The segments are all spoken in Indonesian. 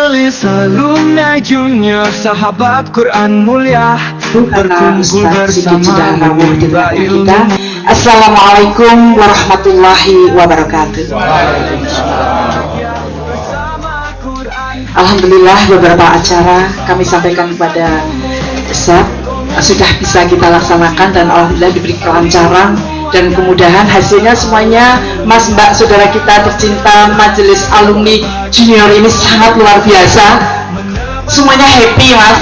Majelis Alumni Junior Sahabat Quran Mulia berkumpul bersama menimba ilmu. Assalamualaikum warahmatullahi wabarakatuh. Alhamdulillah beberapa acara kami sampaikan kepada Ustaz sudah bisa kita laksanakan dan alhamdulillah diberi kelancaran dan kemudahan. Hasilnya semuanya Mas Mbak saudara kita tercinta Majelis Alumni Junior ini sangat luar biasa, semuanya happy Mas,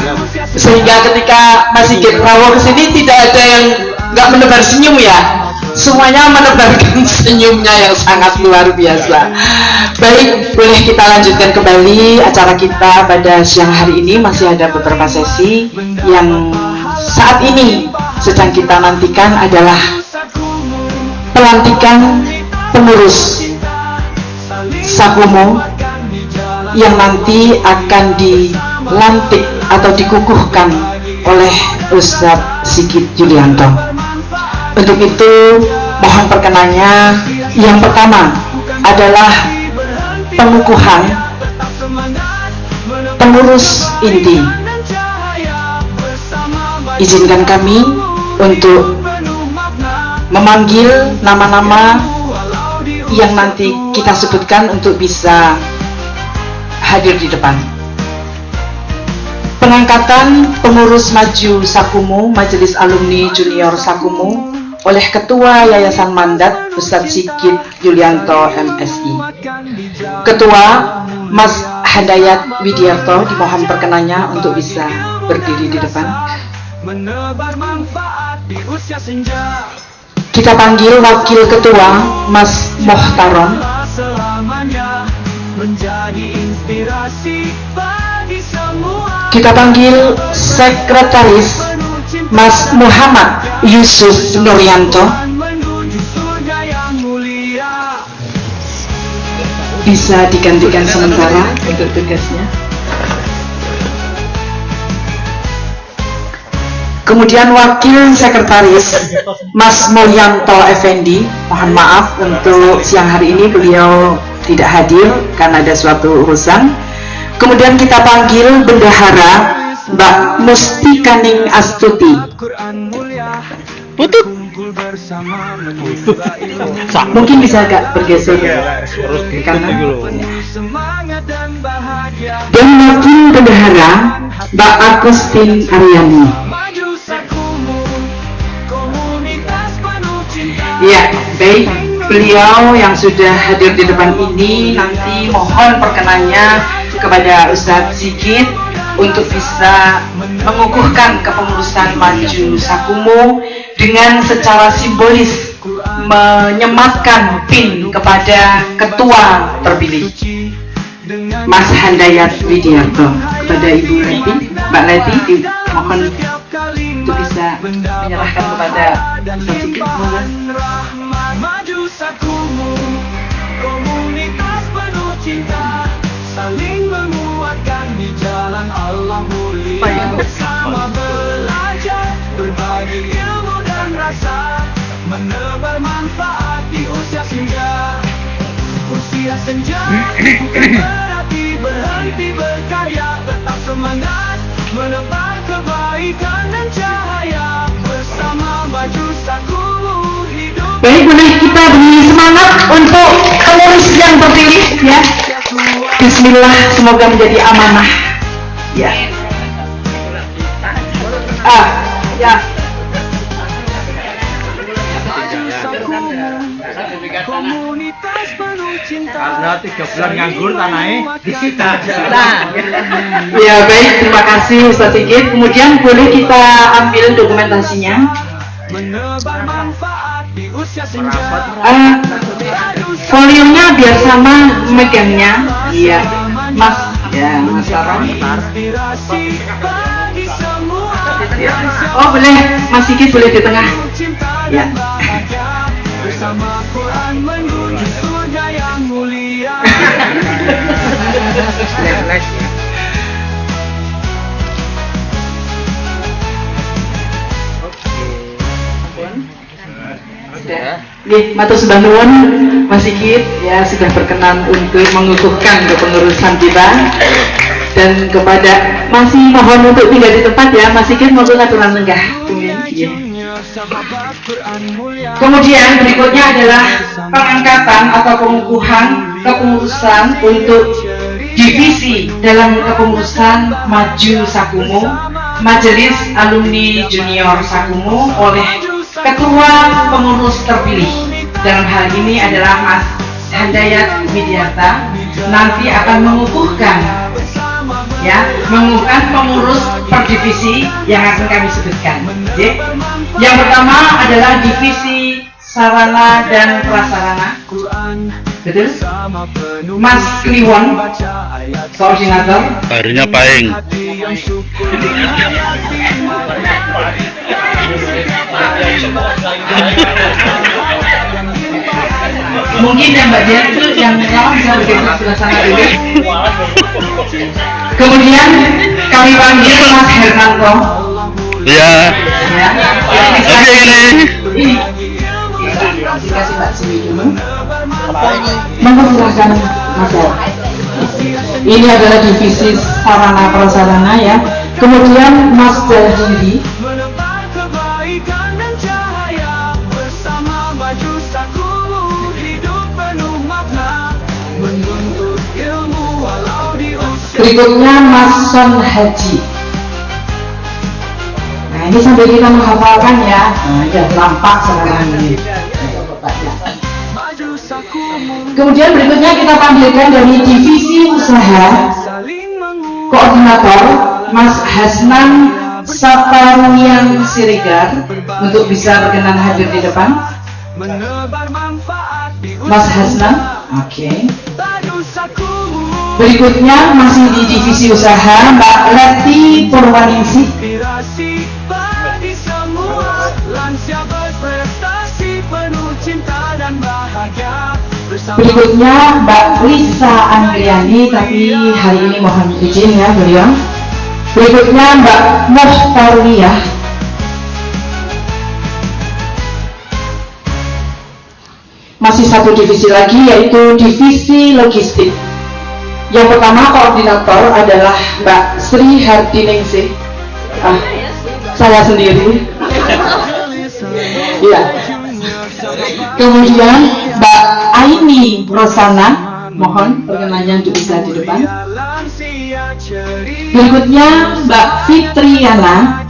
sehingga ketika Mas Sigit Prawo kesini tidak ada yang nggak menebar senyum ya, semuanya menebarkan senyumnya yang sangat luar biasa. Baik, boleh kita lanjutkan kembali acara kita pada siang hari ini. Masih ada beberapa sesi yang saat ini sedang kita nantikan adalah pelantikan pengurus Sakumu yang nanti akan dilantik atau dikukuhkan oleh Ustadz Sigit Yulianto. Untuk itu mohon perkenannya, yang pertama adalah pengukuhan pengurus inti. Izinkan kami untuk memanggil nama-nama yang nanti kita sebutkan untuk bisa hadir di depan. Pengangkatan pengurus maju Sakumu, Majelis Alumni Junior Sakumu oleh Ketua Yayasan Mandat Ustadz Sigit Yulianto MSI. Ketua Mas Handayat Widiarto dimohon perkenannya untuk bisa berdiri di depan. Kita panggil Wakil Ketua Mas Mohtarom. Kita panggil Sekretaris Mas Muhammad Yusuf Nuryanto. Bisa digantikan sementara untuk tugasnya. Kemudian Wakil Sekretaris Mas Mulyanto Effendi, mohon maaf untuk siang hari ini beliau tidak hadir karena ada suatu urusan. Kemudian kita panggil Bendahara Mbak Mustikaning Astuti. Putut. Mungkin bisa agak bergeser ke kanan. Dan Wakil Bendahara Mbak Agustin Aryani. Ya, baik, beliau yang sudah hadir di depan ini nanti mohon perkenannya kepada Ustadz Sigit untuk bisa mengukuhkan kepengurusan maju Sakumu dengan secara simbolis menyematkan pin kepada ketua terpilih Mas Handayat Widiarto. Kepada Ibu Leti, Mbak Leti mohon untuk bisa menyerahkan kepada Ustadz Sigit. Maju Sakumu, komunitas penuh cinta, saling menguatkan di jalan Allah mulia, bersama belajar, berbagi ilmu dan rasa, menebar manfaat di usia senja. Usia senja bukan berarti berhenti berkarya, tetap semangat, menebar kebaikan dan cahaya, bersama maju Sakumu hidup. Baik, boleh kita beri semangat untuk pengurus yang terpilih ya. Bismillah, semoga menjadi amanah. Ya. Ya. Karena 3 bulan nganggur tanahnya disita. Ya baik, terima kasih Ustadz Sigit. Kemudian boleh kita ambil dokumentasinya. Volumenya biar sama megangnya. Iya, Mas. Ya, Mas Tarom. Oh boleh, Mas Sigit boleh di tengah. Ya. Nih, matur sembah nuwun Mas Sigit ya sudah berkenan untuk mengukuhkan kepengurusan kita. Dan kepada masih mohon untuk tidak di tempat ya, masih kan mau aturan lenggah. Kemudian berikutnya adalah pengangkatan atau pengukuhan kepengurusan untuk divisi dalam kepengurusan Maju Sakumu, Majelis Alumni Junior Sakumu oleh Ketua Pengurus terpilih. Dalam hal ini adalah Mas Handayat Widiarta, nanti akan mengukuhkan pengurus per divisi yang akan kami sebutkan. Yang pertama adalah divisi sarana dan prasarana. Betul? Mas Kliwon, koordinator. Barunya paing. Mungkin yang Mbak Dian itu yang pertama bisa bergerak sebelah sana dulu. Kemudian kami panggil Mas Hernanto. Ya. Oke ini. Dikasih Mbak Siwi dulu. Mempersilahkan Mas Her. Ini adalah divisi sarana prasarana ya. Kemudian Mas Jaldiri. Berikutnya Mas Son Haji. Nah ini sambil kita menghafalkan ya. Nah ya nampak sekarang ini. Kemudian berikutnya kita panggilkan dari divisi usaha koordinator Mas Hasnan Saparunian Siregar untuk bisa berkenan hadir di depan. Mas Hasnan, oke. Berikutnya masih di divisi usaha Mbak Leti Purwaningsih. Berikutnya Mbak Lisa Andriani, tapi hari ini mohon izin ya beliau. Berikutnya Mbak Muhtarwiyah. Masih satu divisi lagi yaitu divisi logistik. Yang pertama koordinator adalah Mbak Sri Hardiningsih. Saya sendiri. Ya. Kemudian Mbak Aini Rosana, mohon perkenannya untuk bisa di depan. Berikutnya Mbak Fitriana.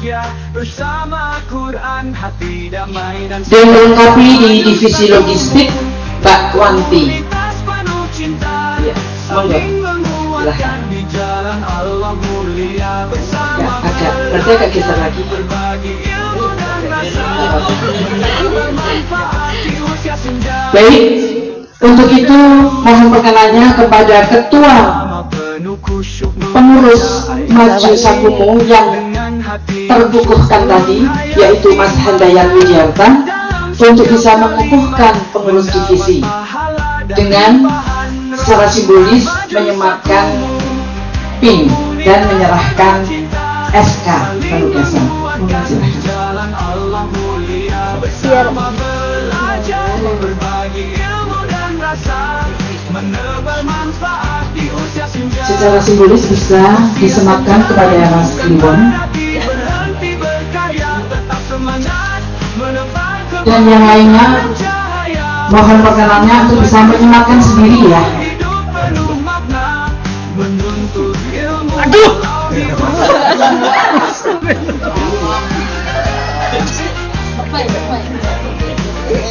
Dan melengkapi di divisi logistik Mbak Wanti. Ya, monggo. Silahkan. Ya, berarti agak geser lagi. Baik, untuk itu mohon perkenannya kepada Ketua Pengurus Maju Sakumu yang terkukuhkan tadi, yaitu Mas Handayat Widiarta, untuk bisa mengukuhkan pengurus divisi dengan secara simbolis menyematkan PIN dan menyerahkan SK penugasan. Secara simbolis bisa disematkan kepada Mas Kliwon. Dan yang lainnya mohon perkenannya untuk bisa menyematkan sendiri ya. Aduh.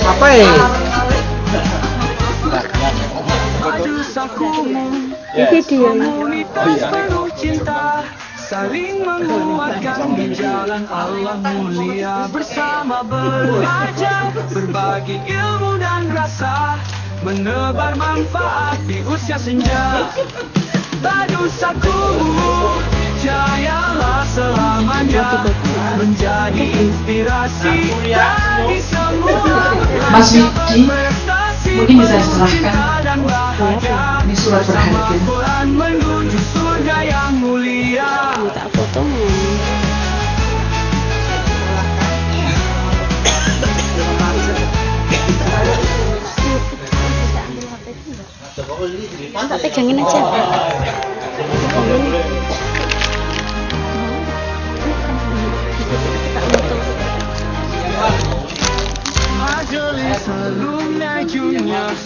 Apa ya? Video. Saling menguatkan di jalan Allah mulia, bersama belajar, berbagi ilmu dan rasa, menebar manfaat di usia senja. Maju Sakumu, jayalah selamanya, menjadi inspirasi bagi semua. Mas Widi, mungkin bisa diserahkan. Ini surat berharga. Menuju surga yang mulia. Tak foto. Tak pegangin aja.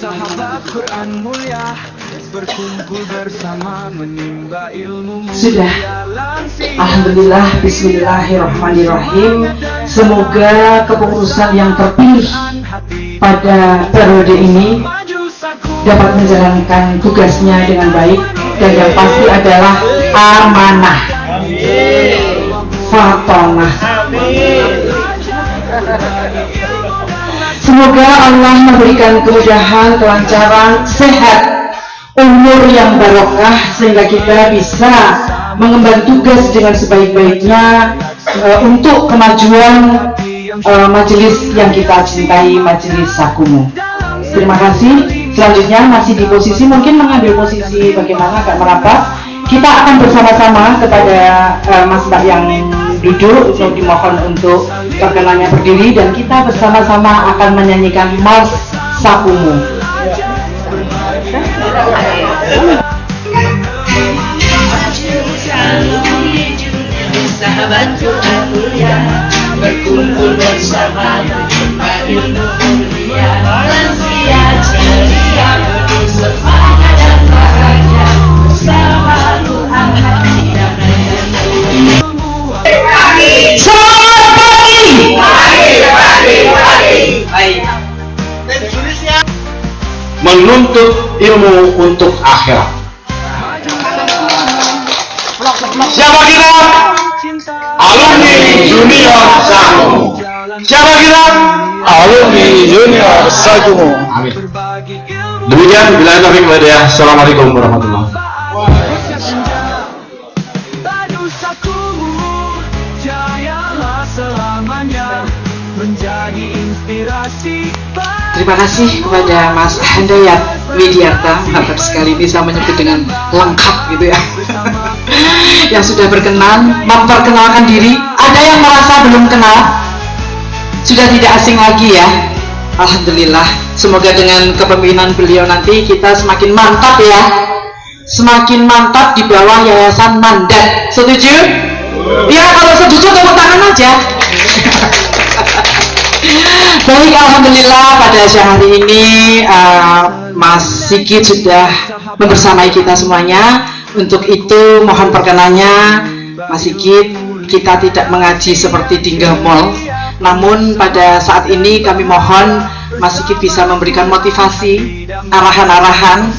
sahabat Quran mulia berkumpul bersama menimba ilmu Sudah. mulia. Alhamdulillah, bismillahirrahmanirrahim. Semoga kepengurusan yang terpilih pada periode ini dapat menjalankan tugasnya dengan baik dan yang pasti adalah amanah. Fatonah. Semoga Allah memberikan kemudahan, kelancaran, sehat, umur yang barokah sehingga kita bisa mengemban tugas dengan sebaik-baiknya untuk kemajuan majelis yang kita cintai, Majelis Sakumu. Terima kasih. Selanjutnya masih di posisi, mungkin mengambil posisi bagaimana agak merapat. Kita akan bersama-sama kepada Mas Mbak yang duduk untuk dimohon untuk perkenannya berdiri dan kita bersama-sama akan menyanyikan Mars Sakumu. Sahabat Quran mulia berkumpul bersama menimba ilmu mulia, lansia ceria penuh semangat dan bahagia bersama Tuhan hati yang menyenangkan. Selamat pagi. Menuntut ilmu untuk akhirat. Siapa kita? Alumni Junior Sakumu. Siapa kita? Alumni Junior Sakumu. Amin. Demikian, bila taufiq walhidayah. Assalamualaikum warahmatullahi Tadu Sakumu, jayalah selamanya menjadi inspirasi. Terima kasih kepada Mas Handayat Widiarta, mantap sekali bisa menyebut dengan lengkap gitu ya. Yang sudah berkenan memperkenalkan diri. Ada yang merasa belum kenal? Sudah tidak asing lagi ya. Alhamdulillah. Semoga dengan kepemimpinan beliau nanti kita semakin mantap ya. Semakin mantap di bawah Yayasan Mandat. Setuju? Ya, kalau setuju tepuk tangan aja. Baik, alhamdulillah pada siang hari ini Mas Sigit sudah membersamai kita semuanya. Untuk itu mohon perkenannya Mas Sigit, kita tidak mengaji seperti di mall. Namun pada saat ini kami mohon Mas Sigit bisa memberikan motivasi, arahan-arahan,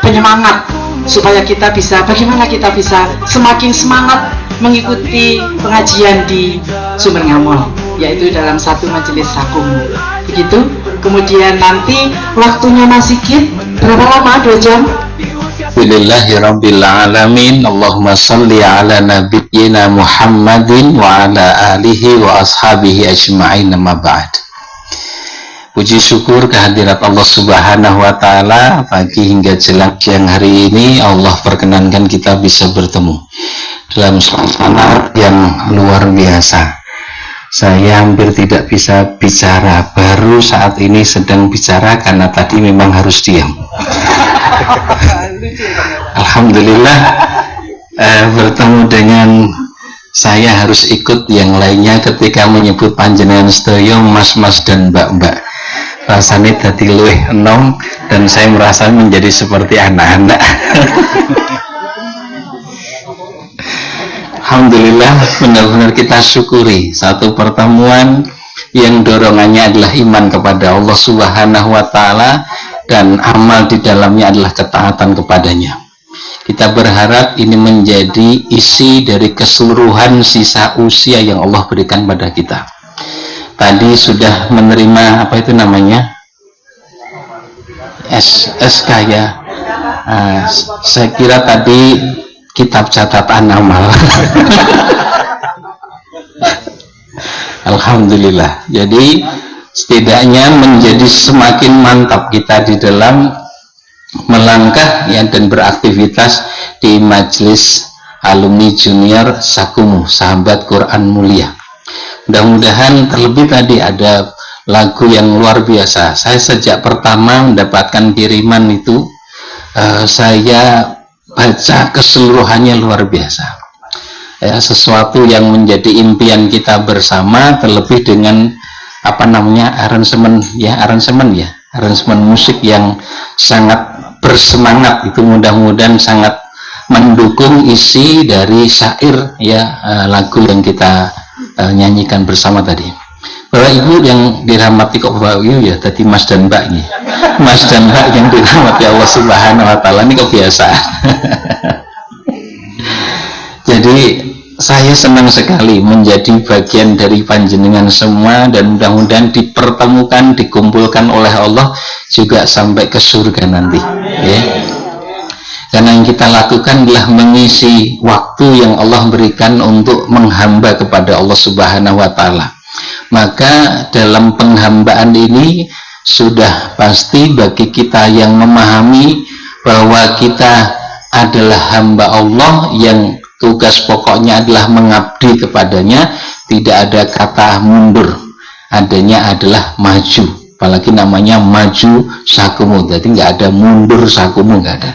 penyemangat supaya kita bisa, bagaimana kita bisa semakin semangat mengikuti pengajian di Sumber Mall, yaitu dalam satu majelis Sakumu. Begitu. Kemudian nanti waktunya Mas Sigit berapa lama? 2 jam? Bismillahirrabbilalamin. Allahumma salli ala nabiyyina Muhammadin wa ala alihi wa ashabihi ajma'in, amma ba'd. Puji syukur kehadirat Allah Subhanahu wa ta'ala. Pagi hingga jelang siang hari ini Allah perkenankan kita bisa bertemu dalam suasana yang luar biasa. Saya hampir tidak bisa bicara, baru saat ini sedang bicara karena tadi memang harus diam. Alhamdulillah bertemu dengan saya harus ikut yang lainnya ketika menyebut panjenengan sedaya mas-mas dan mbak-mbak. Rasanya tadi luwih enom dan saya merasa menjadi seperti anak-anak. Alhamdulillah, benar-benar kita syukuri satu pertemuan yang dorongannya adalah iman kepada Allah Subhanahu wa ta'ala dan amal di dalamnya adalah ketaatan kepadanya. Kita berharap ini menjadi isi dari keseluruhan sisa usia yang Allah berikan pada kita. Tadi sudah menerima apa itu namanya? SK ya. Saya kira tadi kitab catatan amal. Alhamdulillah. Jadi setidaknya menjadi semakin mantap kita di dalam melangkah ya, dan beraktivitas di majelis alumni junior Sakumu, sahabat Quran mulia. Mudah-mudahan terlebih tadi ada lagu yang luar biasa. Saya sejak pertama mendapatkan kiriman itu saya baca keseluruhannya luar biasa ya, sesuatu yang menjadi impian kita bersama, terlebih dengan apa namanya aransemen ya aransemen musik yang sangat bersemangat, itu mudah-mudahan sangat mendukung isi dari syair ya lagu yang kita nyanyikan bersama tadi. Bapak Ibu yang dirahmati, kok Bapak Ibu ya, tadi Mas dan Mbak nih. Mas dan Mbak yang dirahmati Allah Subhanahu wa taala, ini kebiasaan. Jadi saya senang sekali menjadi bagian dari panjenengan semua, dan mudah-mudahan dipertemukan, dikumpulkan oleh Allah juga sampai ke surga nanti. Ya. Karena yang kita lakukan adalah mengisi waktu yang Allah berikan untuk menghamba kepada Allah Subhanahu wa taala. Maka dalam penghambaan ini sudah pasti bagi kita yang memahami bahwa kita adalah hamba Allah yang tugas pokoknya adalah mengabdi kepadanya, tidak ada kata mundur, adanya adalah maju. Apalagi namanya maju sakumu, jadi nggak ada mundur sakumu, nggak ada.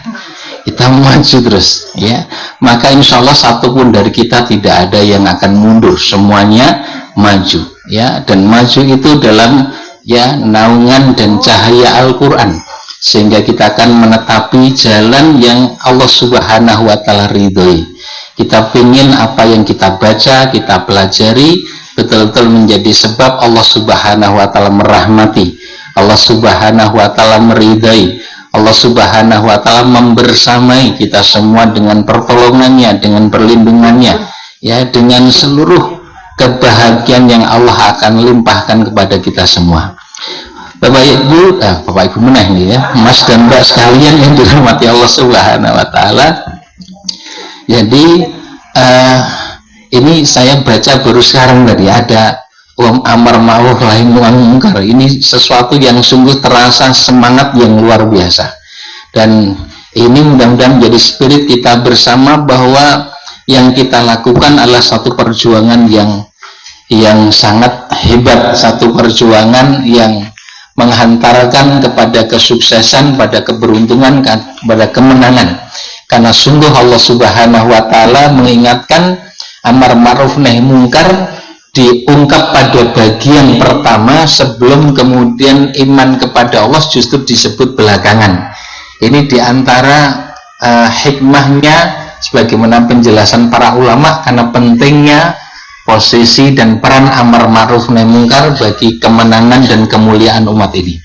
Kita maju terus, ya. Maka insya Allah satupun dari kita tidak ada yang akan mundur, semuanya maju, ya. Dan maju itu dalam ya naungan dan cahaya Al-Quran, sehingga kita akan menetapi jalan yang Allah Subhanahu wa taala ridhoi. Kita ingin apa yang kita baca, kita pelajari betul-betul menjadi sebab Allah Subhanahu wa taala merahmati, Allah Subhanahu wa taala meridai, Allah Subhanahu wa taala membersamai kita semua dengan pertolongannya, dengan perlindungannya, ya, dengan seluruh kebahagiaan yang Allah akan limpahkan kepada kita semua. Bapak Ibu meneh nih ya, Mas dan Mbak sekalian yang dirahmati Allah Subhanahu wa taala. Jadi ini saya baca baru sekarang tadi, ada amar ma'ruf nahi munkar. Ini sesuatu yang sungguh terasa semangat yang luar biasa. Dan ini mudah-mudahan menjadi spirit kita bersama bahwa yang kita lakukan adalah satu perjuangan yang sangat hebat, satu perjuangan yang menghantarkan kepada kesuksesan, pada keberuntungan, pada kemenangan. Karena sungguh Allah Subhanahu wa taala mengingatkan amar ma'ruf nahi munkar diungkap pada bagian pertama sebelum kemudian iman kepada Allah justru disebut belakangan. Ini diantara hikmahnya sebagaimana penjelasan para ulama, karena pentingnya posisi dan peran amar ma'ruf nahi munkar bagi kemenangan dan kemuliaan umat ini.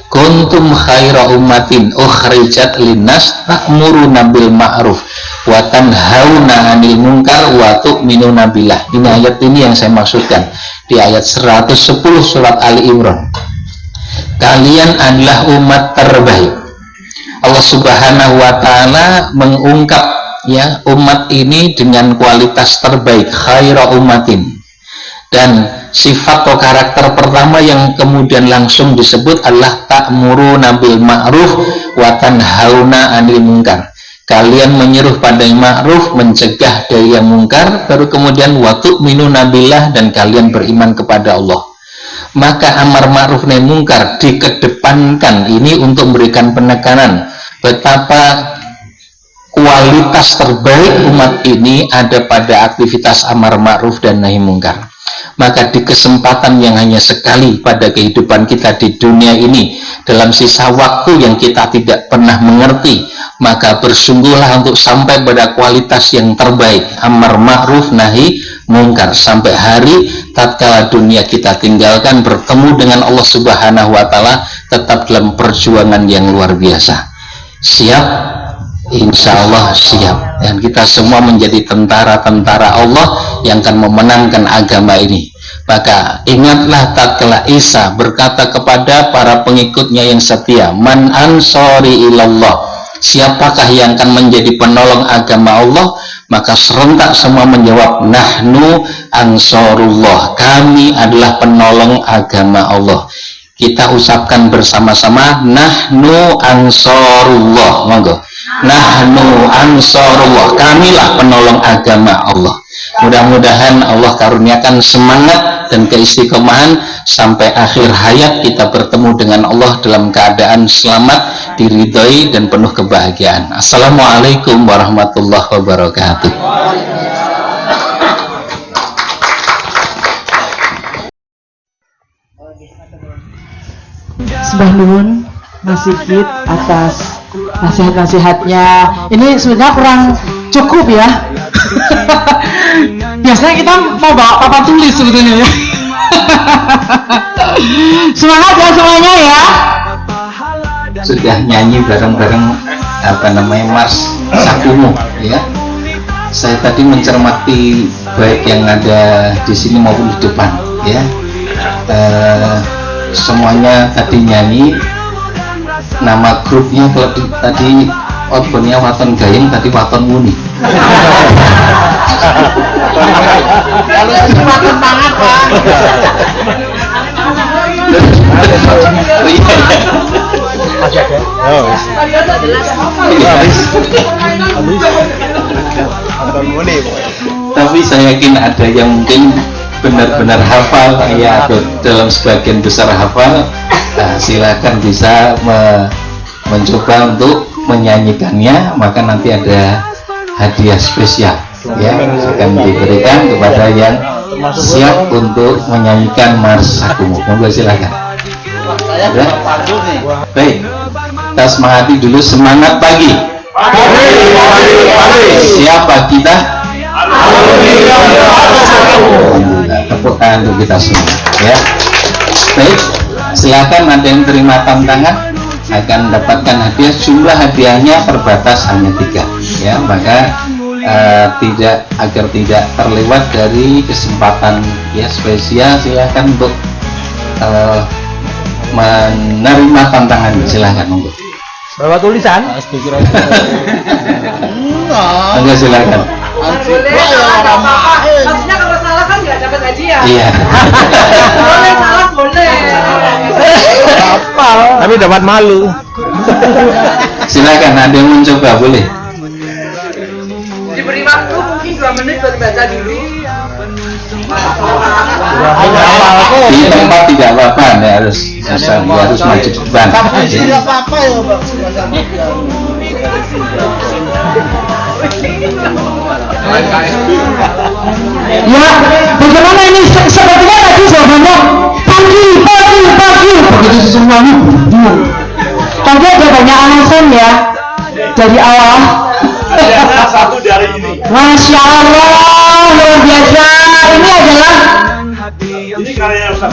Kuntum khaira ummatin ukhrijat linnas ta'muruna bil ma'ruf wa tanhauna 'anil munkar wa tu'minuna billah. Ini ayat ini yang saya maksudkan di ayat 110 surat Ali Imran. Kalian adalah umat terbaik. Allah Subhanahu wa taala mengungkap ya umat ini dengan kualitas terbaik, khaira ummatin. Dan sifat atau karakter pertama yang kemudian langsung disebut adalah ta'muruna bil ma'ruf wa tanhauna 'anil munkar. Kalian menyeru pada yang ma'ruf, mencegah dari yang munkar, baru kemudian wa tu'minuna billah, dan kalian beriman kepada Allah. Maka amar ma'ruf nahi munkar dikedepankan ini untuk memberikan penekanan betapa kualitas terbaik umat ini ada pada aktivitas amar ma'ruf dan nahi munkar. Maka di kesempatan yang hanya sekali pada kehidupan kita di dunia ini, dalam sisa waktu yang kita tidak pernah mengerti, maka bersungguhlah untuk sampai pada kualitas yang terbaik, amar ma'ruf nahi munkar, sampai hari tatkala dunia kita tinggalkan bertemu dengan Allah Subhanahu wa taala tetap dalam perjuangan yang luar biasa. Siap? Insya Allah siap, dan kita semua menjadi tentara-tentara Allah yang akan memenangkan agama ini. Maka ingatlah tatkala Isa berkata kepada para pengikutnya yang setia, man ansori ilallah, siapakah yang akan menjadi penolong agama Allah? Maka serentak semua menjawab, nahnu ansorullah, kami adalah penolong agama Allah. Kita ucapkan bersama-sama, nahnu ansorullah, monggo. Nahnu ansorullah, kamilah penolong agama Allah. Mudah-mudahan Allah karuniakan semangat dan keistiqomahan sampai akhir hayat kita bertemu dengan Allah dalam keadaan selamat, diridhoi dan penuh kebahagiaan. Assalamualaikum warahmatullahi wabarakatuh. Sembah nuwun Mas Sigit atas nasihat-nasihatnya. Ini sebenarnya kurang cukup ya. Biasanya kita mau bawa papan tulis sebetulnya ya. Semangat ya semuanya ya. Sudah nyanyi bareng-bareng Mars Sakumo ya. Saya tadi mencermati baik yang ada di sini maupun di depan ya. Semuanya tadi nyanyi. Nama grupnya kalau tadi outboundnya Waton Gayeng, tadi Waton Muni. Kalau itu Waton Tangan Pak. Tapi saya yakin ada yang mungkin benar-benar hafal ya, atau dalam sebagian besar hafal. Silakan bisa mencoba untuk menyanyikannya, maka nanti ada hadiah spesial ya akan diberikan kepada yang siap untuk menyanyikan Mars Sakumo. Monggo silakan. Ya? Baik, kita semangati dulu, semangat pagi. Siapa kita? Tepuk tangan untuk kita semua ya. Baik, silakan, ada yang terima tantangan akan mendapatkan hadiah. Jumlah hadiahnya terbatas hanya 3 ya, maka agar tidak terlewat dari kesempatan ya spesial, silakan untuk menerima tantangan. Silakan monggo. Bawa tulisan. Monggo silakan. Maksudnya kalau salah kan nggak dapat hadiah. Iya. Boleh salah boleh. Apa? Tapi dapat malu. Silakan, ada yang mencoba boleh. Diberi waktu mungkin 2 menit buat baca dulu. Di tempat tidak apa-apa, Anda harus maju depan. Tidak apa-apa ya, Pak. Ya, bagaimana ini sepertinya tadi saya ngomong pagi begitu semuanya. Tadi ada banyak alasan ya dari awal. Satu dari ini. Masya Allah, luar biasa. Ini adalah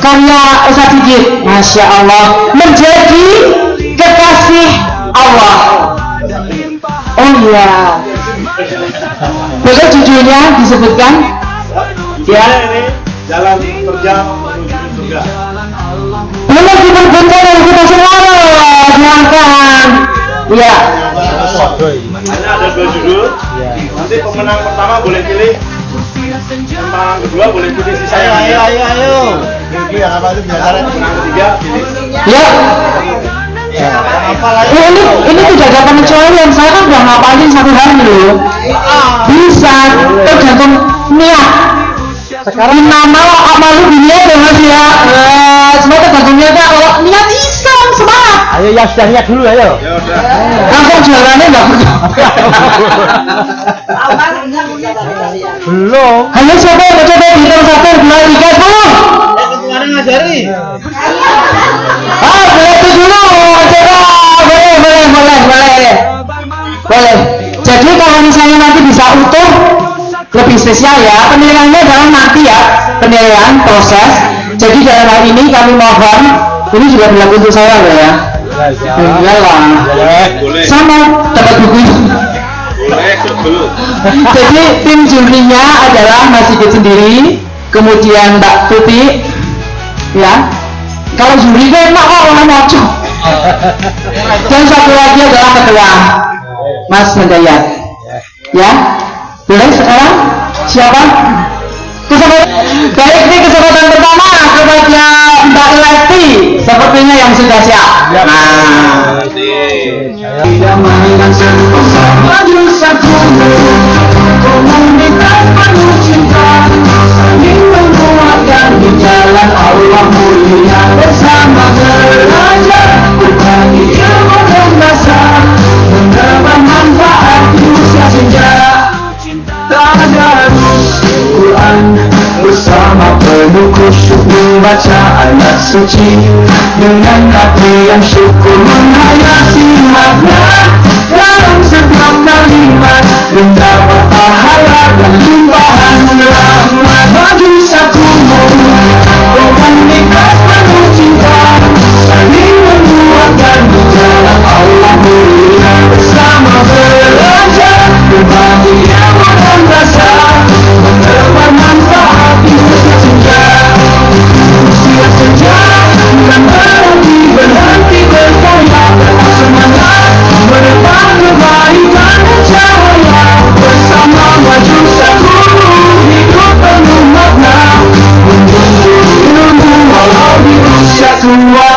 karya Ustaz Sigit. Masya Allah, menjadi kekasih Allah. Oh iya, boleh judulnya disebutkan? Ya. Jalan terjal menuju surga. Boleh dipergunakan oleh kita semua. Silahkan. Ya. Hanya ada 2 judul. Nanti pemenang pertama boleh pilih, pemenang kedua boleh pilih sisanya. Ayo. Pilih yang apa itu biasa. Pemenang ketiga pilih. Ya. Ini tidak ada pengecualian. Saya kan udah ngapalin 1 hari loh. Bisa tergantung niat. Sekarang nama amalu dunia ya Mas ya. Semua tergantung niatnya. Kalau niat Islam semangat. Ayo ya sudah niat dulu ayo. Langsung jualannya nggak perlu. Belum. Halo siapa yang mau coba hitung 1, 2, 3, 10. Kemarin ngajari. Boleh itu dulu. Coba. Boleh. Jadi kalau misalnya nanti bisa utuh, lebih spesial ya. Penilaiannya adalah nanti ya, penilaian proses. Jadi dalam hal ini kami mohon, ini juga berlaku untuk saya loh ya. Iyalah. Sama dapat buku. Jadi tim jurinya adalah Mas Sigit sendiri, kemudian Mbak Tuti, ya. Kalau juri kan enak kok orang moco. Dan satu lagi adalah ketua Mas Mendayat. Ya, boleh sekarang siapa? Baik, ini kesempatan pertama kepada Mbak Lesti, sepertinya yang sudah siap. Nah, tidak mainan maju satu komunitas penuh cinta, saling menguatkan di jalan Allah mulia, bersama belajar berbagi ilmu dan rasa, menambah manfaat di usia senja. Tadarus Quran bersama penuh khusyuk membaca ayat ayat suci dengan hati yang syukur menghayati makna dalam setiap kalimat mendapat pahala dan limpahan rahmat bagi satu komunitas penuh cinta saling menguatkan di jalan Allah mulia bersama belajar berbahagia dan rasa menebar manfaat di usia senja bukan berhenti berkarya tetap semangat menebak kebaikan dan cahaya bersama maju satu hidup penuh makna menjunjung ilmu walau di usia tua.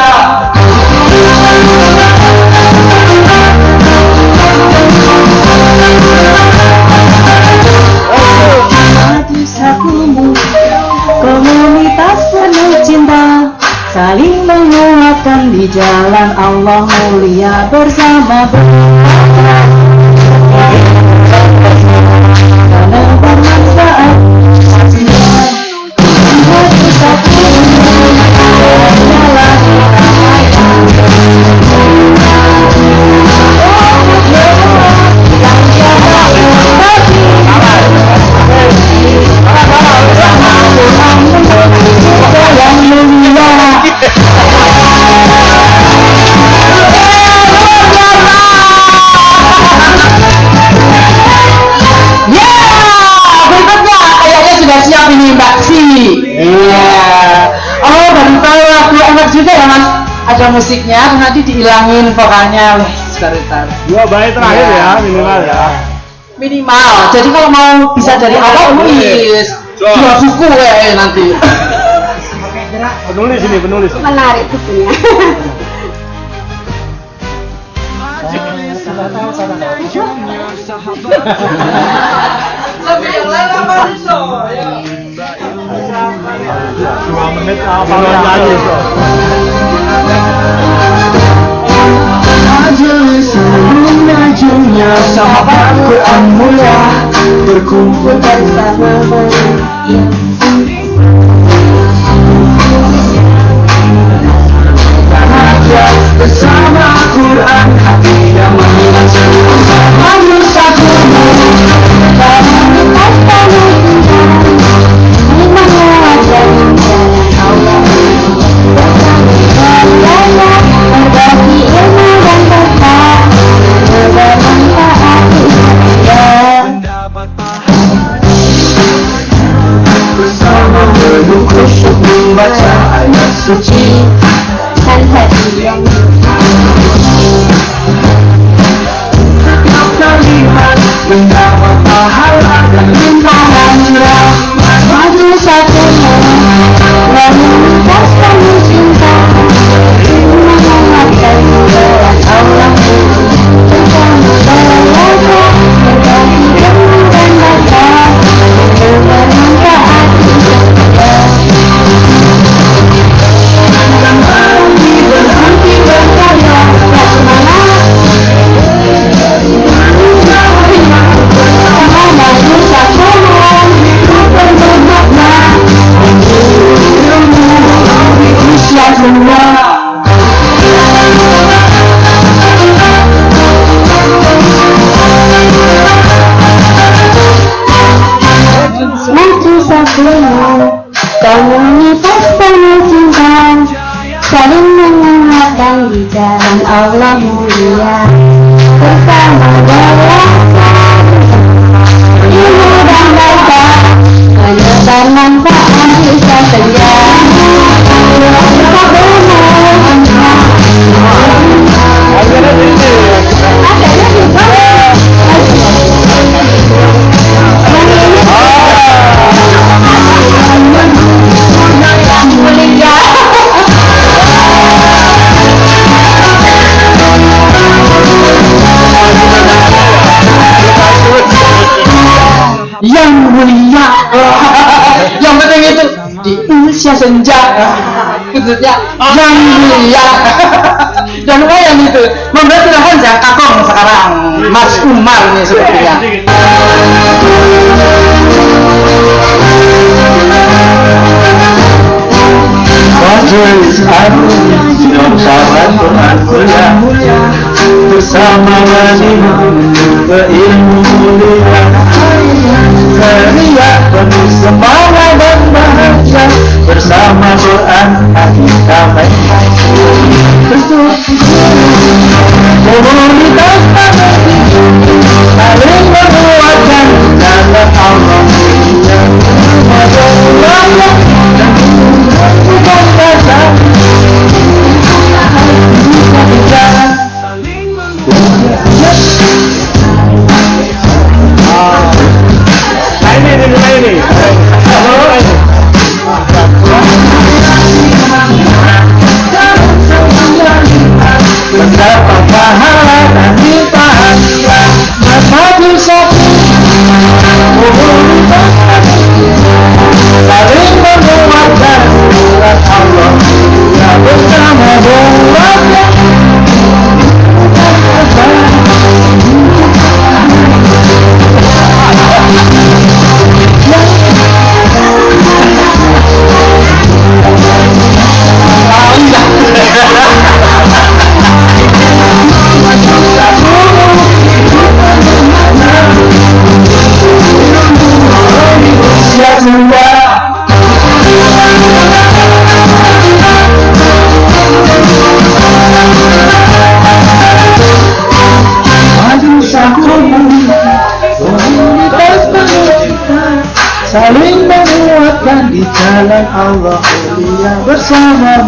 Komunitas penuh cinta saling menguatkan di jalan Allah mulia bersama karena bermanfaat ada musiknya, nanti dihilangin vokalnya oleh sebentar. 2 bait terakhir ya minimal ya. Minimal. Jadi kalau mau bisa dari awal nulis 2 buku nanti. Penulis ini penulis. Menarik bukunya. Lebih yang lain apa so? 2 menit apa lagi so? Majelis menajumnya sahabat Quran mulia berkumpul bersama bersama Quran hati yang membaca manusia kuno berbagi ilmu dan berkah bermanfaat bersama penuh khusyuk membaca ayat suci dan hati yang setiap kalimat mendapat pahala dan limpahan rahmat maju satu komunitas penuh cinta menguatkan jalan Allah bersama belajar berbagi ilmu dan berkah bermanfaat dan berhenti berkarya tak semangat bersama maju satu hidup penuh makna ilmu walau di usia tua. maju satu komunitas penuh cinta saling menguatkan di jalan Allah mulia bersama belajar ilmu dan berkah menebar manfaat bisa senja kita bermanfaat adanya juga Yang mulia. Yang penting itu di usia senja. Maksudnya yang mulia. Dan yang itu memberarti silahkan jangan kakong sekarang Mas Umar nih sepertinya. majelis Al-Quran sahabat Quran mulia bersama wajibah berilmu mulia ceria penuh semangat dan bahagia bersama Quran kita baik-baik bentuk komunitas saling menguatkan dalam Allah mendapat pahala dan limpahan bersatu satu saling menguatkan surat Allah ya bersama doanya saling menguatkan di jalan Allah mulia bersama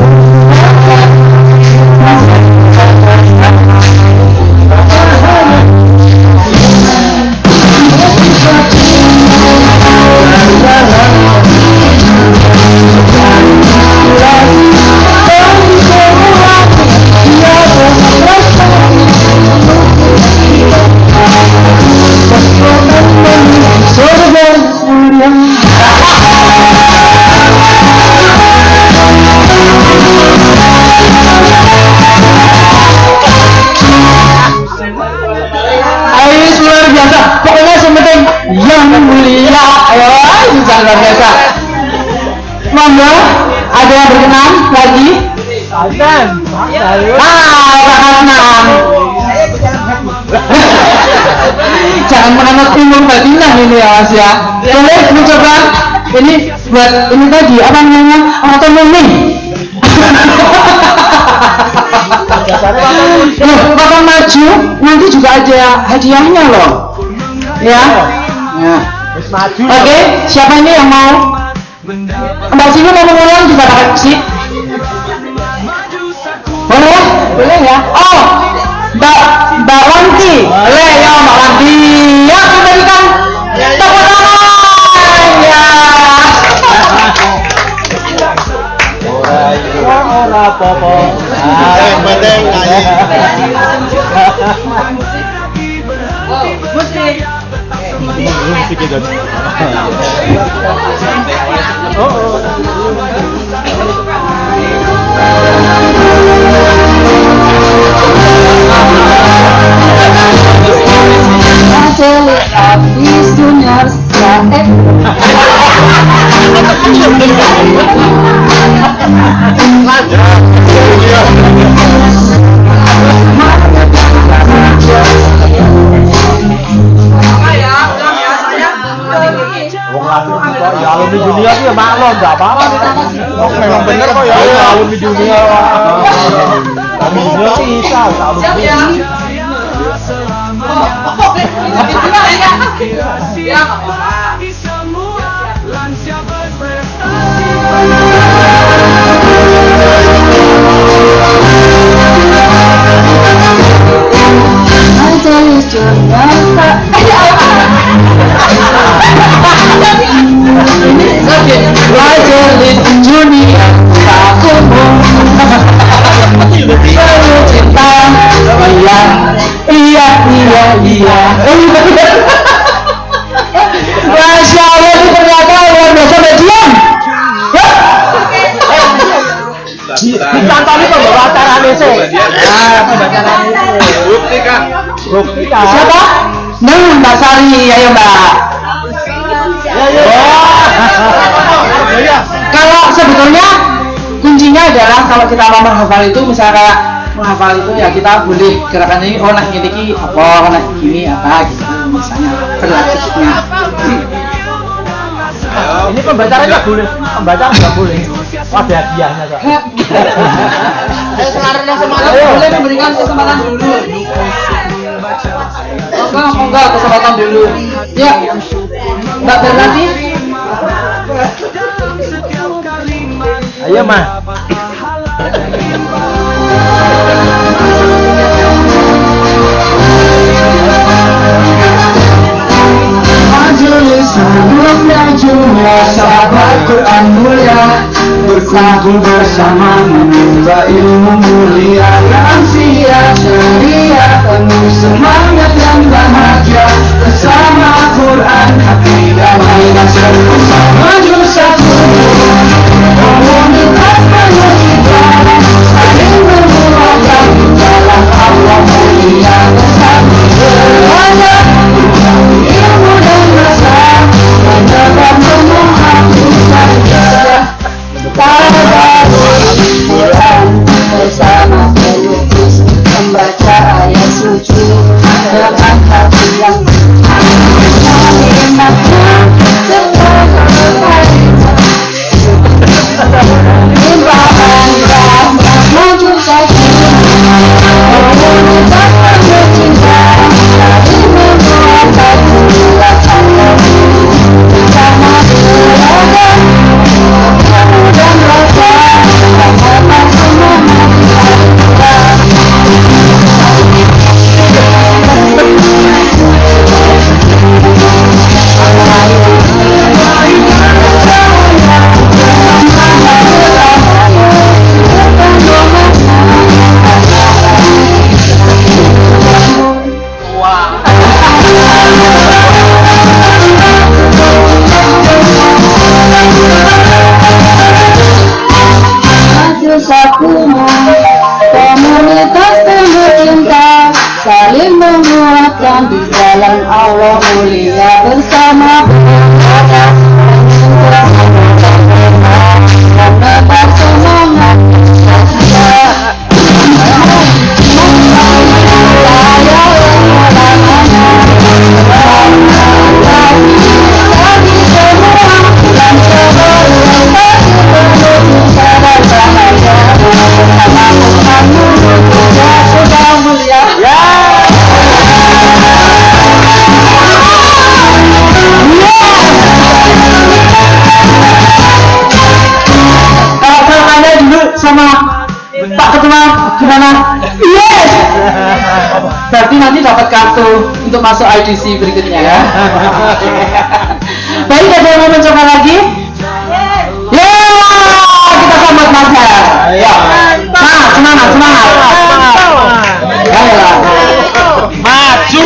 luar biasa. Monggo, ada yang berkenan lagi? Azan. Orang enam. Jangan menganut umur batinah ini ya Mas ya. Boleh mencoba ini buat ini tadi apa namanya otonomi. Bapak maju nanti juga ada hadiahnya loh. Ya. Ya. Oke, siapa ini yang mau? Mbak sini mau mengulang juga dapat sih. Boleh? Boleh ya? Oh, Mbak Wanti. Boleh ya Mbak Wanti. Ya, kita berikan tepuk tangan. Ya. Ora apa-apa. Yang penting nyanyi. Musik. Musik itu. Habis junior Alumni dunia sih ya maklum, nggak apa-apa. Memang bener kok ya alumni dunia. Alumni dunia sih bisa, alumni. Majelis dunia aku penuh cinta. Iya. Masya Allah, itu ternyata luar biasa diam. Ditonton itu bawa acara sih. Bukti kak. Siapa? Nah, Mbak Sari, ayo Mbak. Ya. Kalau sebetulnya kuncinya adalah kalau kita mau menghafal itu, misalnya kayak menghafal itu ya kita boleh gerakan ini, oh nak gini apa, nak gini apa gitu misalnya berlanjutnya. Ini pembacaan nggak boleh, pembacaan nggak boleh. Ada hadiahnya kak. Ayo sekarang semangat boleh memberikan kesempatan dulu. Enggak kesempatan dulu. Ya, Mbak Bernati. Ayo mah. Majelis Sahabat jumlah sahabat Quran mulia berkumpul bersama menimba ilmu mulia, lansia ceria penuh semangat dan bahagia bersama Quran, hati damai dan sentosa. Maju satu komunitas penuh cinta, saling menguatkan jalan Allah mulia bersama belajar ilmu dan rasa mendapat memahami saja. Quran bersama pelukis membaca ayat suci dengan hati yang emaknya limpahan rahmat maju saja. Komunitas penuh cinta saling menguatkan bulan Allah bersama beragam ilmu dan rasa mendapat semangat komunitas penuh cinta saling menguatkan di jalan Allah mulia bersama beragam mendapat semangat sama Pak Ketua gimana? Yes! Berarti nanti dapat kartu untuk masuk IDC berikutnya ya. Baik, ada yang mau mencoba lagi? Ya, kita sambut Mas Her. Ya. Nah, semangat. Ayolah. Maju.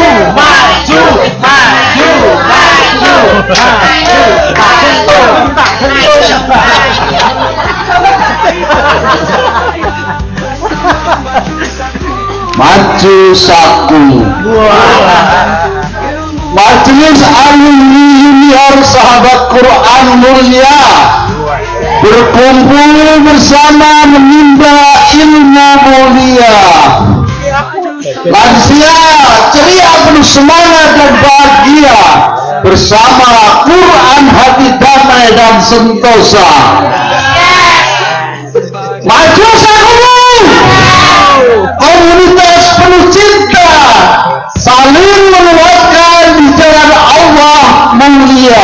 Maju saku. Majelis alumni junior sahabat Quran mulia berkumpul bersama menimba ilmu mulia. Lansia ceria penuh semangat dan bahagia bersama Quran, hati damai dan sentosa. Maju saku. Komunitas penuh cinta saling menguatkan di jalan Allah mulia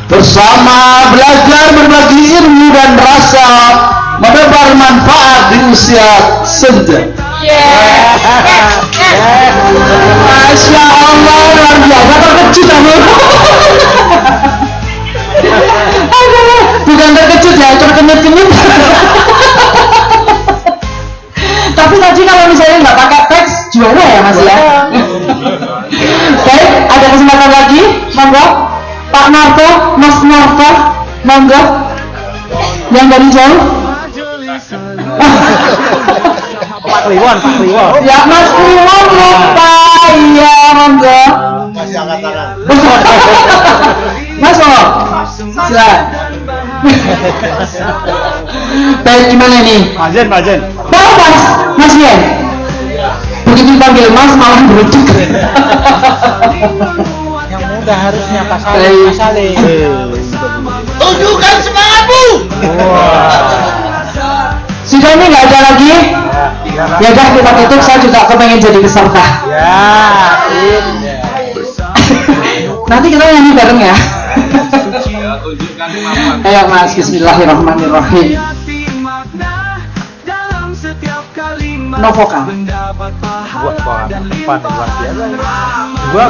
bersama belajar berbagi ilmu dan rasa menebar manfaat di usia senja. Masya Allah, luar biasa, terkejut aku. Bukan terkejut ya, terkenyut-kenyut. Tapi tadi kalau misalnya nggak pakai teks juara ya Mas ya. Baik, ada kesempatan lagi, monggo Pak Narto, Mas Narto, monggo yang dari jauh. Pak Kliwon. Ya Mas Kliwon lupa, iya monggo. Masih angkat tangan. Mas monggo, silakan. Baik, gimana nih? Majen. Oh, Mas Yen. Begitu dipanggil Mas malah beruduk. Yang muda harusnya Pak Baik. Salim. Tunjukkan semangatmu. Sudah ini nggak ada lagi? Ya udah kita tutup. Saya juga kepengen jadi peserta. Nanti kita nyanyi bareng ya. Ayo Mas, Bismillahirrahmanirrahim. No vokal. Buat depan luar biasa. Gua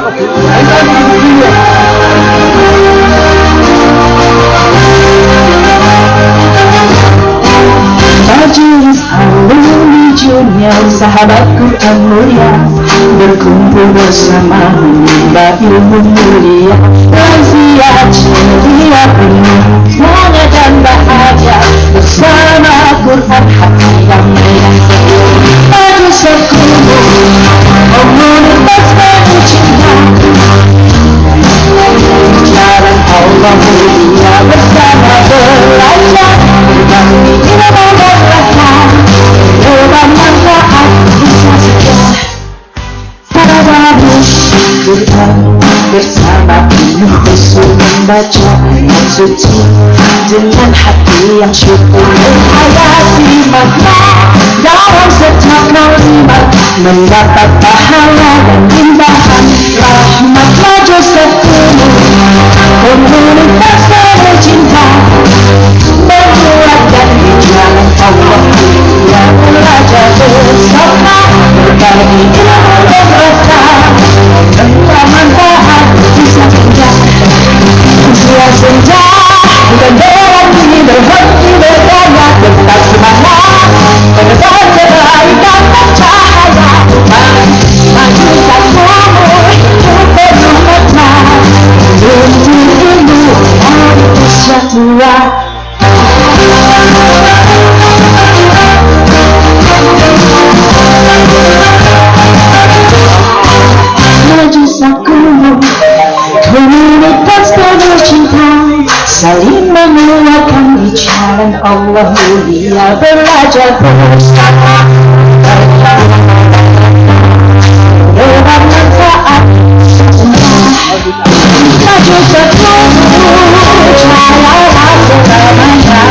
Majelis alumni junior sahabatku yang mulia berkumpul bersama menimba ilmu mulia razia ceria penuh semangat dan bahagia bersama Quran hati yang menyatu maju sekumpul komunitas penuh cinta jalan Allah mulia bersama belajar berbagi ilmu dan rahmat beban manfaat bisa sejarah para baru Quran bersama penuh khusyuk membaca ayat suci dengan hati yang syukur menghayati makna dalam setiap kalimat mendapat pahala dan limpahan rahmat maju sekumpul komunitas penuh cinta berbuat dan di jalan Allah yang belajar bersama berbagi ilmu dan rasa tanpa manfaat bisa senja usia senja bukan berang ini berhenti berdaya tetap semangat menebar kebaikan dan cahaya maju sekumpul penuh makna untuk ilmu dan usia tua. Maju sekumpul komunitas penuh cinta saling menguatkan di jalan Allah mulia belajar bersama beban manfaat maju sekumpul cahaya selamanya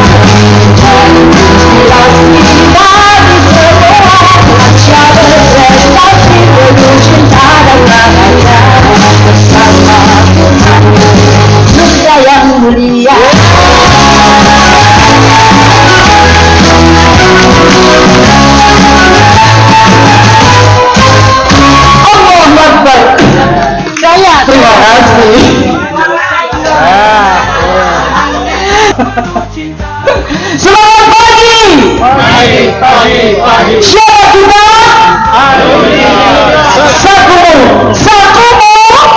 inspirasi bagi semua baca berprestasi penuh cinta dan bahagia bersama Tuhan Nusa yang mulia. Allahu Akbar. Saya terima kasih. Selamat pagi. Siapa kita? Sakumu.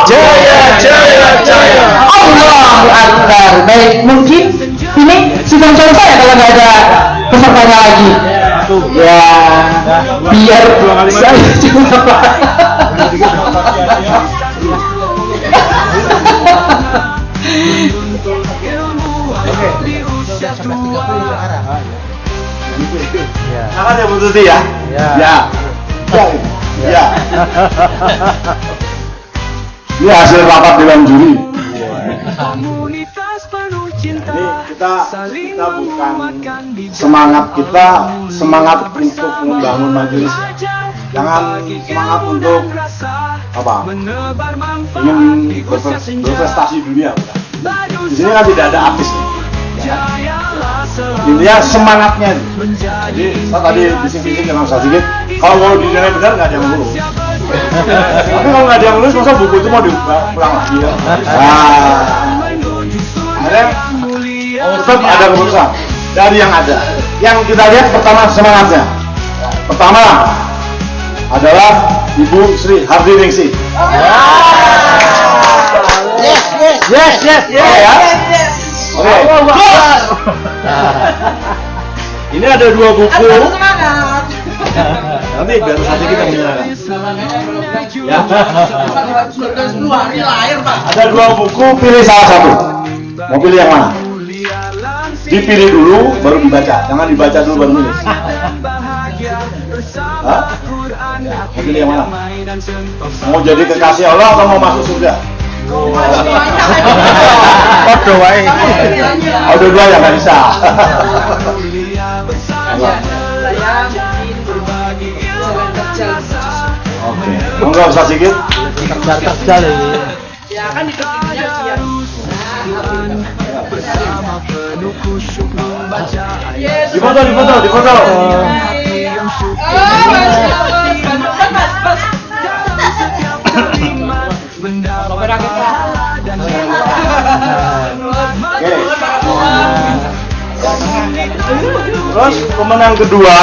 Jaya. Allahu Akbar. Baik, mungkin ini sidang contoh ya kalau nggak ada pesertanya lagi. Ya, biar saya juga Pak. Akan ya Bu Tuti ya? Ya. Ini hasil rapat dewan juri. Jadi kita bukan semangat untuk membangun majelis. Jangan semangat untuk ingin berprestasi dunia. Di sini kan tidak ada artis. Intinya semangatnya. Jadi saya tadi bising-bising dengan Ustaz Sigit, kalau mau dinilai benar nggak ada yang lulus. Tapi kalau nggak ada yang lulus, masa buku itu mau diulang lagi ya? Akhirnya tetap ada keputusan dari yang ada. Yang kita lihat pertama semangatnya. Pertama adalah Ibu Sri Hardiningsih. Yes. Oke. Ini ada dua buku. Nanti biar saja kita menyerahkan. Ya. Ada dua buku, pilih salah satu. Mau pilih yang mana? dipilih dulu baru dibaca, jangan dibaca dulu baru milih. Hah? Mau pilih yang mana? Mau jadi kekasih Allah atau mau masuk surga? Podo wae. Oh, dua-dua ya nggak bisa. Oke, enggak usah sedikit. Kerja lagi. Difoto. Oke. Terus pemenang kedua,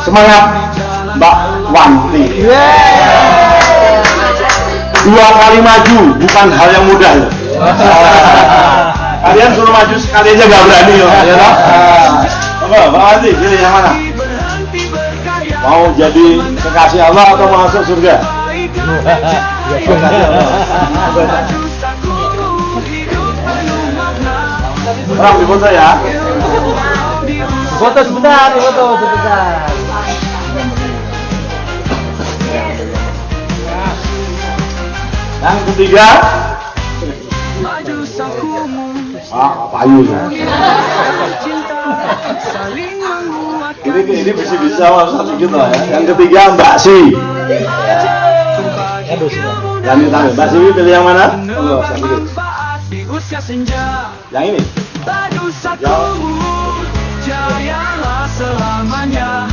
semangat Mbak Wanti. Dua kali maju bukan hal yang mudah. Kalian suruh maju sekali aja gak berani loh. Mbak Wanti, pilih yang mana? Mau jadi kekasih Allah atau mau masuk surga? Orang difoto ya. Foto sebentar, foto sebentar. Yang ketiga, Payu. Ini bisa masuk gitu lah ya. Yang ketiga Mbak Si. Yang ditanya Mbak Si pilih yang mana? Yang ini. Jayalah selamanya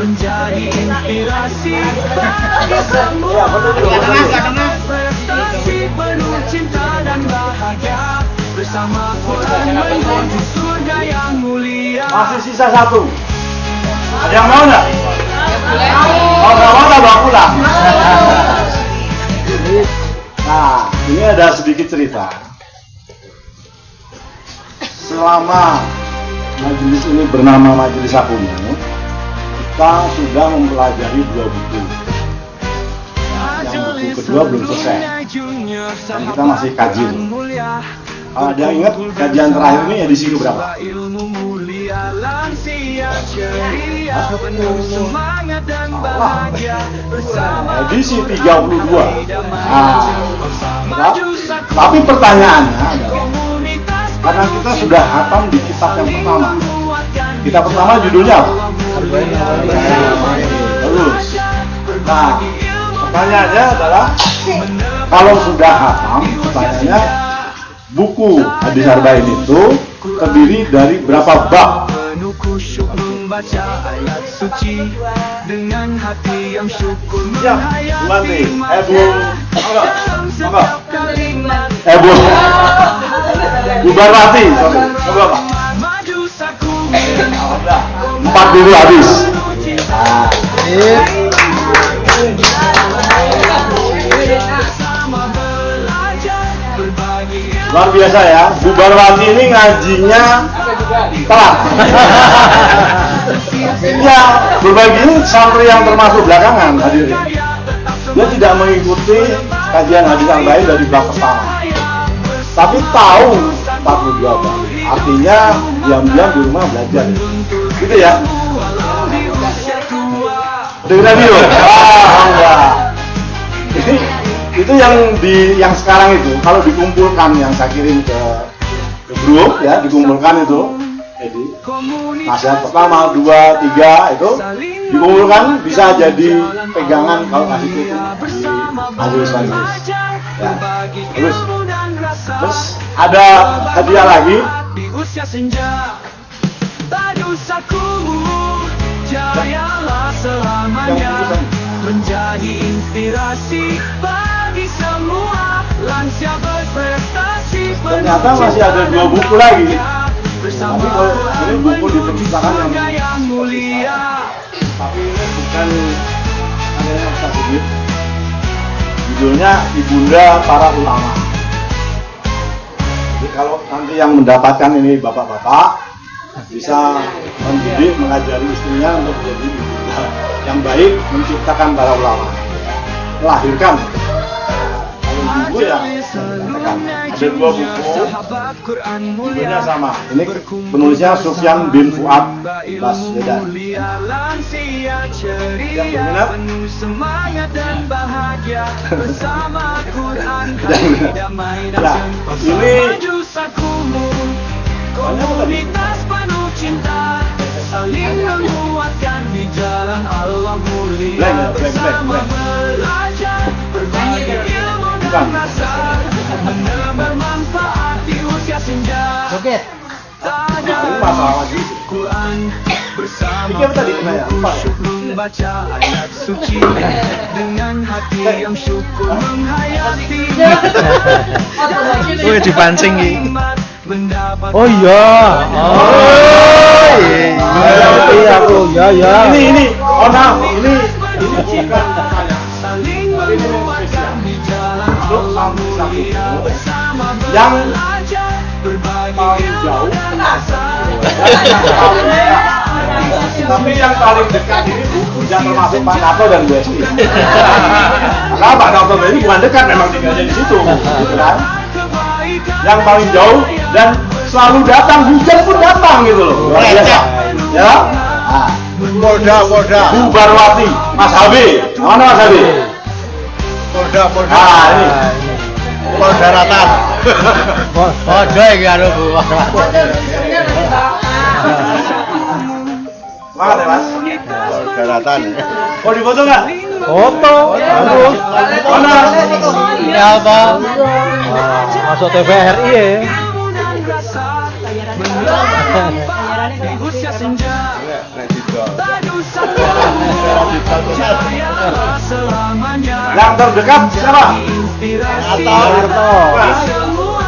menjadi inspirasi bagi semua prestasi penuh cinta dan bahagia bersama Quran menuju surga yang mulia. Masih sisa satu. Ada yang mau nggak? Oh, nggak mau tak bawa pulang. Nah, ini ada sedikit cerita. Selama majelis ini bernama Majelis Akumu, kita sudah mempelajari 2 buku. Yang buku kedua belum selesai, dan kita masih kaji. Kalau ada yang ingat kajian terakhir ini edisi berapa? Edisi 32. Nah, tapi pertanyaannya adalah, karena kita sudah hatam di kitab yang pertama. Kitab pertama judulnya apa? Terus. Nah, pertanyaannya adalah, kalau sudah hatam, pertanyaannya, buku Hadis Arba'in itu terdiri dari berapa bab? Ya, Buanti. Bu Bubarwati, sorry. Coba Pak. 4 dulu habis. Luar biasa ya, Bubarwati ini ngajinya telat. Ya, berbagi ini santri yang termasuk belakangan hadirin. Dia tidak mengikuti kajian Hadis Arba'in dari bab pertama, tapi tahu 42 bab. Artinya diam-diam di rumah belajar, gitu ya. Dengar video. Itu yang sekarang itu kalau dikumpulkan, yang saya kirim ke grup ya, dikumpulkan itu, jadi nasihat pertama, 2, 3 itu dikumpulkan bisa jadi pegangan kalau kasih itu di majelis-majelis. Ya. Terus ada hadiah lagi. Menjadi inspirasi bagi semua lansia berprestasi. Ternyata masih ada 2 buku lagi. Tapi kalau ini buku di perpustakaan yang mulia. Tapi ini bukan adanya Ustaz Sigit. Judulnya Ibunda Para Ulama. Jadi kalau nanti yang mendapatkan ini bapak-bapak bisa mendidik, mengajari istrinya untuk menjadi ibunda yang baik, menciptakan para ulama, melahirkan. Kalau ibu ya, katakan. ada 2 buku, bukunya sama. Ini penulisnya Sufyan bin Fuad Baswedan. Yang berminat? Ya, ini komunitas penuh cinta, saling menguatkan di jalan Allah mulia, bersama belajar berbagi ilmu dan rasa, menebar manfaat di usia senja. Masalah lagi Quran bersama bersyukur membaca ayat suci dengan hati yang syukur menghayati. Wih, dipancing nih. Oh iya. Oh iya aku. Ya. Ini. Oh nah, ini Saling menguatkan di jalan Allah mulia, bersama yang belajar berbagi paling ilmu jauh, dan rasa. tapi yang paling dekat ini bukan termasuk Pak Nato dan Bu Esti. Karena Pak Nato ini bukan dekat, memang tinggalnya di situ, gitu kan? Yang paling jauh dan selalu datang, hujan pun datang gitu loh. Luar biasa. Ya. Polda. Bubarwati, Mas Habib. Mana Mas Habib? Polda. Ah, ini. Polda Ratan. Polda iki karo Bu. Mana deh, Mas? Polda Ratan. Mau difoto nggak? Foto. Harus. Mana? Ini apa? Masuk TVRI ya. Yang terdekat siapa? Harto.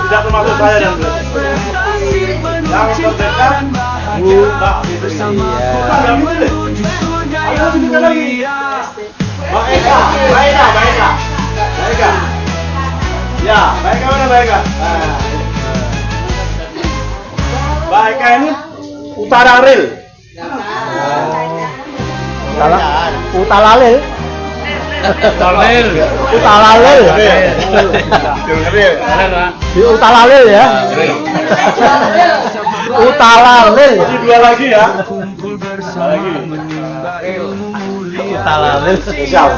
Tidak termasuk saya dan Bu. Yang terdekat Bu Mbak Fitri. Bukan Mbak Fitri. Ayo sedikit lagi. Mbak Eka. Ya, Mbak Eka mana Mbak Eka? Mbak Eka ini Utara Ril. Utalalil. Di Utalalil ya. Utalalil. Masih 2 lagi ya. Utalalil. Spesial.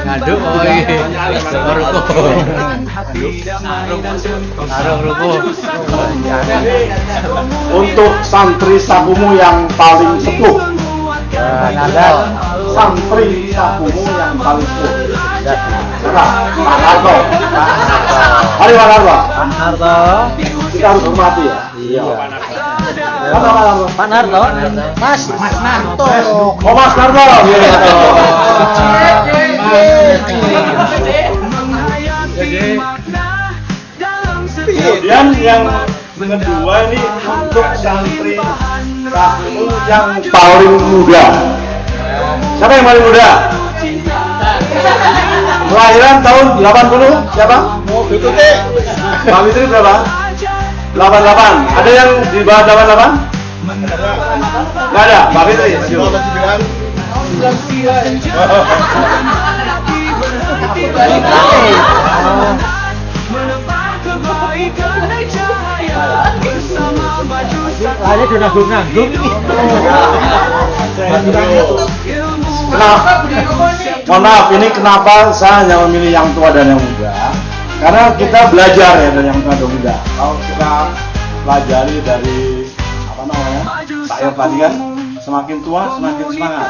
Ngaduk Untuk santri sakumu yang paling sepuh. Santri sakumu yang paling sepuh. Siapa? Pak Harto. Mari Pak Harto. Kita harus hormati ya. Iya. Pak Harto. Mas Narto. Oh Mas Harto. Kemudian yang kedua ini untuk santri sakumu yang paling muda. Siapa yang paling muda? Kelahiran tahun 80 siapa? Mbak Fitri berapa? 88. Ada yang di bawah 88? Nggak ada. Mbak Fitri. Ada di nanggung-nanggung. Mohon maaf, ini kenapa saya hanya memilih yang tua dan yang muda? Karena kita belajar ya dari yang tua dan muda. Kalau kita pelajari dari saya tadi kan, semakin tua semakin semangat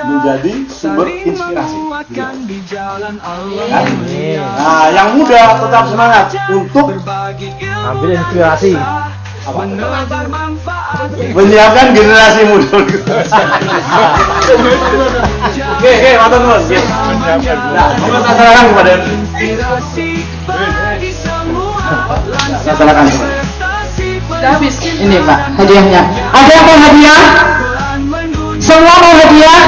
menjadi sumber inspirasi. Kan? Nah, yang muda tetap semangat untuk Ambil inspirasi. menyiapkan generasi muda. Oke, matur nuwun. Nah, kita serahkan kepada silakan. Sudah habis. Ini Pak, hadiahnya. Ada yang mau hadiah? Semua mau hadiah?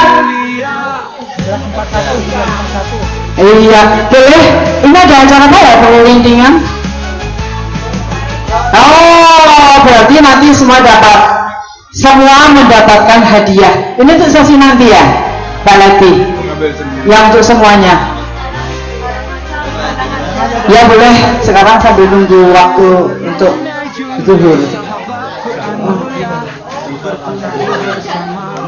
Iya, boleh. Ini ada acara apa ya, pengelintingan? Oh, berarti nanti semua mendapatkan hadiah. Ini untuk sesi nanti ya, Pak Lati. Yang untuk semuanya. Ya boleh, sekarang sambil nunggu waktu untuk zuhur.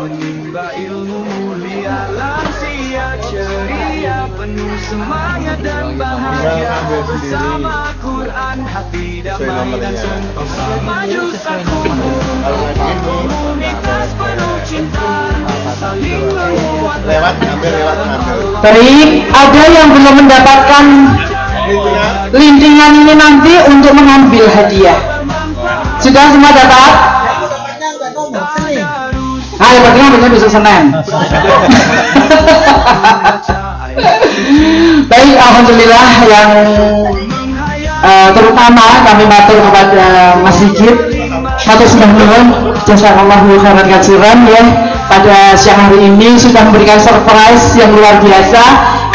Menimba ilmu mulia, lansia ceria, penuh semangat dan bahagia. Bersama Quran, hati damai dan sentosa. Maju sakumu, komunitas penuh cinta, saling menguatkan. Lewat ngambil. Baik, ada yang belum mendapatkan lintingan ini nanti untuk mengambil hadiah. Sudah semua dapat? Yang penting ambilnya besok Senin. Baik, alhamdulillah yang terutama kami matur kepada Mas Sigit, matur sembah nuwun, jazakallahu khairan katsiran ya. Pada siang hari ini sudah memberikan surprise yang luar biasa.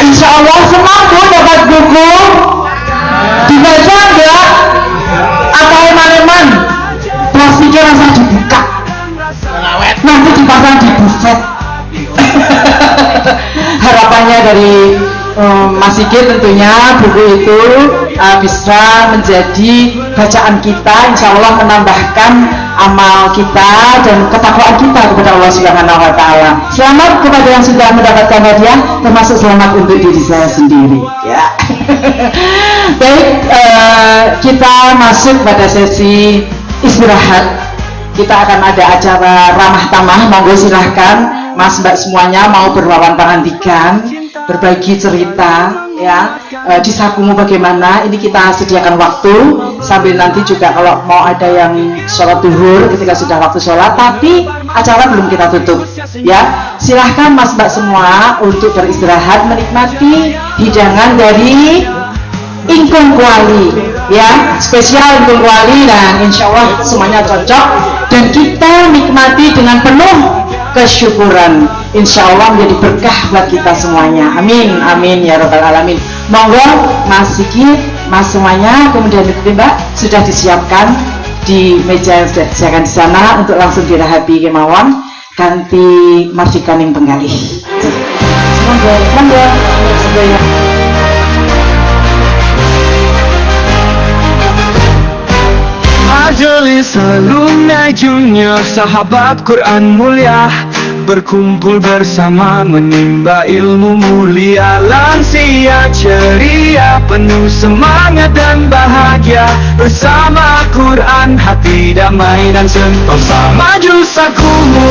Insya Allah semua dapat buku. Dibaca enggak? Atau eman-eman? Plastiknya langsung dibuka. Nanti dipasang di buffet. Harapannya dari Mas Sigit tentunya buku itu bisa menjadi bacaan kita, insya Allah menambahkan amal kita dan ketakwaan kita kepada Allah Subhanahu wa Ta'ala. Selamat kepada yang sudah mendapatkan hadiah, termasuk selamat untuk diri saya sendiri. Ya. Baik, kita masuk pada sesi istirahat. Kita akan ada acara ramah tamah, monggo silahkan Mas Mbak semuanya mau berwawan tangan tigan, berbagi cerita ya, di sakumu bagaimana. Ini kita sediakan waktu sambil nanti juga kalau mau ada yang sholat duhur ketika sudah waktu sholat, tapi acara belum kita tutup ya. Silahkan Mas Mbak semua untuk beristirahat, menikmati hidangan dari Ingkung Kuali ya, spesial Ingkung Kuali, dan insya Allah semuanya cocok dan kita nikmati dengan penuh kesyukuran, insya Allah menjadi berkah buat kita semuanya. Amin, amin ya rabbal alamin. Monggo Mas Sigit, Mas semuanya, kemudian itu Mbak sudah disiapkan di meja yang sudah disediakan di sana untuk langsung dirahapi kemawon kanthi marsikan yang penggalih. Monggo, monggo, monggo ya. Majelis alumni junior sahabat Quran mulia, berkumpul bersama menimba ilmu mulia. Lansia ceria, penuh semangat dan bahagia. Bersama Quran, hati damai dan sentosa. Maju sakumu,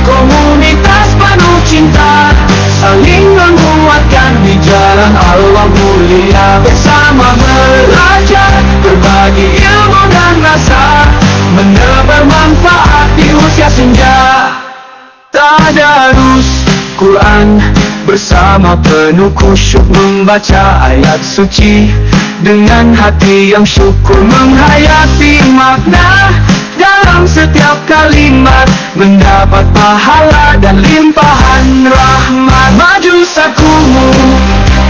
komunitas penuh cinta, saling menguatkan di jalan Allah mulia. Bersama belajar, berbagi ilmu dan rasa, menebar manfaat di usia senja. Tadarus Quran bersama penuh khusyuk, membaca ayat suci dengan hati yang syukur, menghayati makna dalam setiap kalimat, mendapat pahala dan limpahan rahmat. Maju sakumu,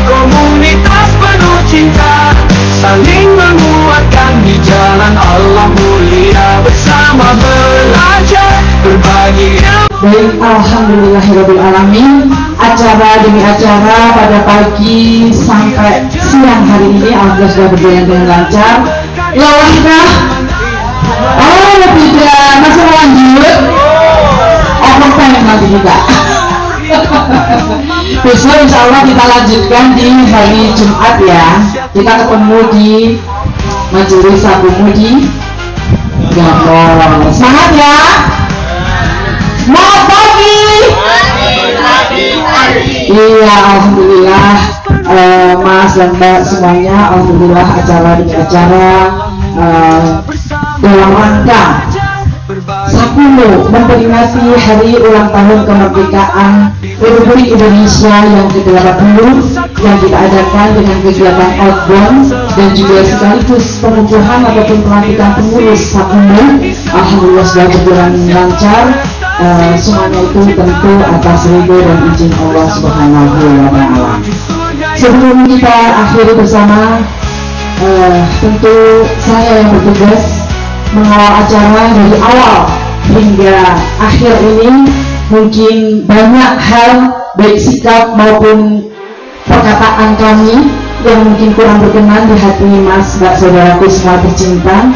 komunitas penuh cinta, saling menguatkan di jalan Allah mulia. Bersama belajar, berbagi ilmu. Baik, alhamdulillahirabbil alamin. Acara demi acara pada pagi sampai siang hari ini alhamdulillah sudah berjalan dengan lancar. Lelahkah? Oh, tidak. Masih lanjut? Overtime nanti juga. Besok insya Allah kita lanjutkan di hari Jumat ya. Kita ketemu di Majelis Sakumu di Gabon. Semangat ya. Semangat pagi. Iya, alhamdulillah Mas dan Mbak semuanya, alhamdulillah acara ini acara dalam rangka Sakumu memperingati hari ulang tahun kemerdekaan Republik Indonesia yang ke-80 yang kita adakan dengan kegiatan outbound dan juga sekaligus pengukuhan ataupun pelantikan pengurus Sakumu. Alhamdulillah sudah berjalan lancar. Semuanya itu tentu atas ridho dan izin Allah Subhanahu wa Ta'ala. Sebelum kita akhiri bersama, tentu saya yang bertugas mengawal acara dari awal hingga akhir ini. Mungkin banyak hal baik sikap maupun perkataan kami yang mungkin kurang berkenan di hati Mas, Mbak, saudaraku semua tercinta,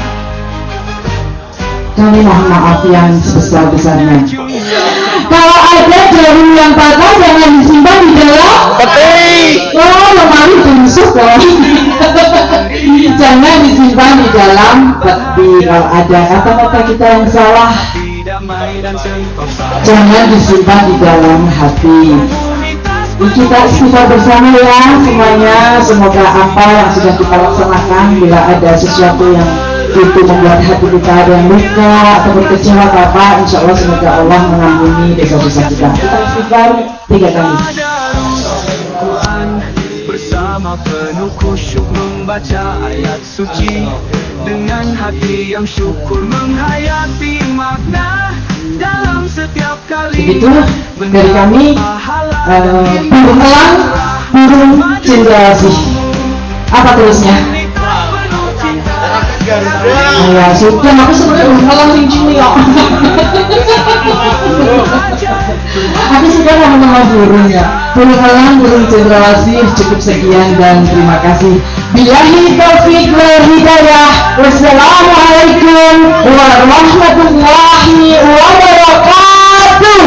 kami mohon maaf yang sebesar-besarnya. Kalau ada jarum yang patah jangan disimpan di dalam peti. Oh, lemari busuk loh. Jangan disimpan di dalam peti. Kalau ada kata-kata kita yang salah, jangan disimpan di dalam hati. Kita istighfar bersama ya semuanya. Semoga apa yang sudah kita laksanakan, bila ada sesuatu yang itu membuat hati kita ada yang luka atau berkecewa apa, insya Allah semoga Allah mengampuni dosa-dosa kita. Kita istighfar 3 kali. Bersama penuh khusyuk membaca ayat suci, dengan hati yang syukur menghayati makna dalam setiap kali. Begitu dari kami, burung elang, burung cendrawasih. Apa terusnya? Ya sudah, aku sebenarnya burung elang cincin ya. Aku suka nama burung ya. Burung elang, burung cendrawasih. Cukup sekian dan terima kasih. Billahi taufiq wal hidayah. Wassalamualaikum warahmatullahi wabarakatuh.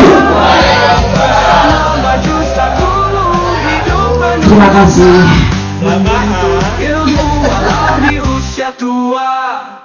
Terima kasih. Ilmu di usia tua.